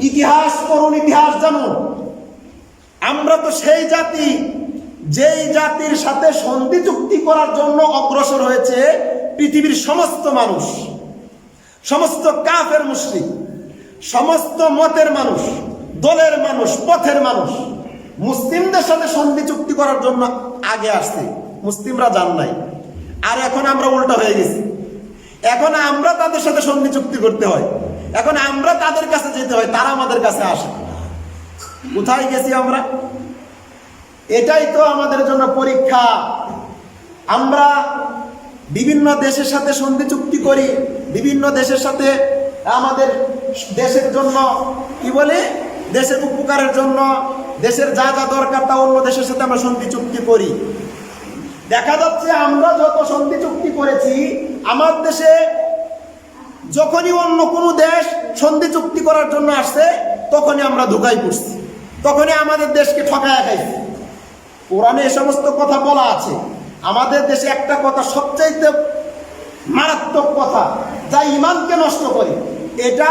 ইতিহাস পড়ুন, ইতিহাস জানুন। আমরা তো সেই জাতি যেই জাতির সাথে সন্ধি চুক্তি করার জন্য অগ্রসর হয়েছে পৃথিবীর সমস্ত মানুষ, সমস্ত কাফের মুশরিক, সমস্ত মতের মানুষ, দলের মানুষ, পথের মানুষ মুসলিমদের সাথে সন্ধি চুক্তি করার জন্য আগে আসছে, মুসলিমরা জান নাই। আর এখন আমরা উল্টা হয়ে গেছি, এখন আমরা তাদের সাথে সন্ধি চুক্তি করতে হয়, এখন আমরা তাদের কাছে যেতে হয়, তারা আমাদের কাছে আসে। কোথায় গেছি আমরা? এটাই তো আমাদের জন্য পরীক্ষা। আমরা বিভিন্ন দেশের সাথে সন্ধি চুক্তি করি, বিভিন্ন দেশের সাথে আমাদের দেশের জন্য কি বলে, দেশের উপকারের জন্য, দেশের যা যা দরকার তা অন্য দেশের সাথে আমরা সন্ধি চুক্তি করি। দেখা যাচ্ছে আমরা যত সন্ধি চুক্তি করেছি, আমার দেশে যখনই অন্য কোনো দেশ সন্ধি চুক্তি করার জন্য আসছে, তখনই আমরা ধোঁকায় পড়ছি, তখনই আমাদের দেশকে ঠকায় খাইছি। কোরআনে এ সমস্ত কথা বলা আছে। আমাদের দেশে একটা কথা সবচাইতে মারাত্মক কথা, যা ঈমানকে নষ্ট করে, এটা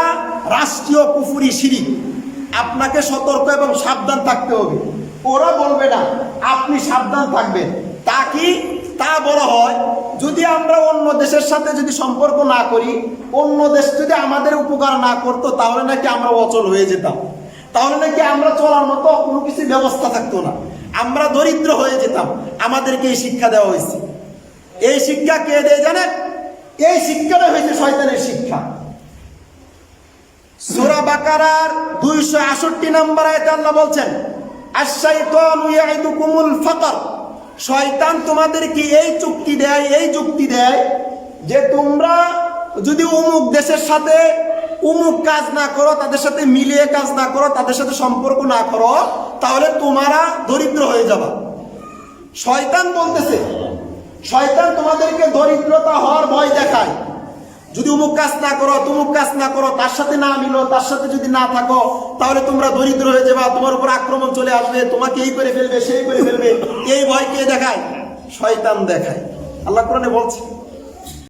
রাষ্ট্রীয় কুফরি শিরিক। আপনাকে সতর্ক এবং সাবধান থাকতে হবে। ওরা বলবে না, আপনি সাবধান থাকবেন। তা কি? তা বলা হয়, যদি আমরা অন্য দেশের সাথে যদি সম্পর্ক না করি, অন্য দেশ যদি আমাদের উপকার না করতো, তাহলে নাকি আমরা অচল হয়ে যেতাম, তাহলে নাকি আমরা চলার মতো কোনো কিছু ব্যবস্থা থাকতো না, আমরা দরিদ্র হয়ে যেতাম। আমাদেরকে এই শিক্ষা দেওয়া হয়েছে। এই শিক্ষা কে দেয় জানেন? এই শিক্ষাটা হয়েছে শয়তানের শিক্ষা। সূরা বাকারার 268 নম্বর আয়াতে আল্লাহ বলছেন, আশ-শাইতানু ইয়াইদুকুমুল ফাকর। শয়তান তোমাদেরকে এই চুক্তি দেয়, এই যুক্তি দেয় যে তোমরা যদি অমুক দেশের সাথে অমুক কাজ না করো, তাদের সাথে মিলিয়ে কাজ না করো, তাদের সাথে সম্পর্ক না করো, তাহলে তোমরা দরিদ্র হয়ে যাবা। শয়তান বলতেছে, শয়তান তোমাদেরকে দরিদ্রতা হওয়ার ভয় দেখায়। যদি অমুক কাজ না করো, তুমুক কাজ না করো, তার সাথে না মিলো, তার সাথে যদি না থাকো, তাহলে তোমরা দরিদ্র হয়ে যাবা, তোমার উপর আক্রমণ চলে আসবে, তোমাকে এই করে ফেলবে, সেই করে ফেলবে। এই ভয় কে দেখায়? শয়তান দেখায়। আল্লাহ কোরআনে বলছে।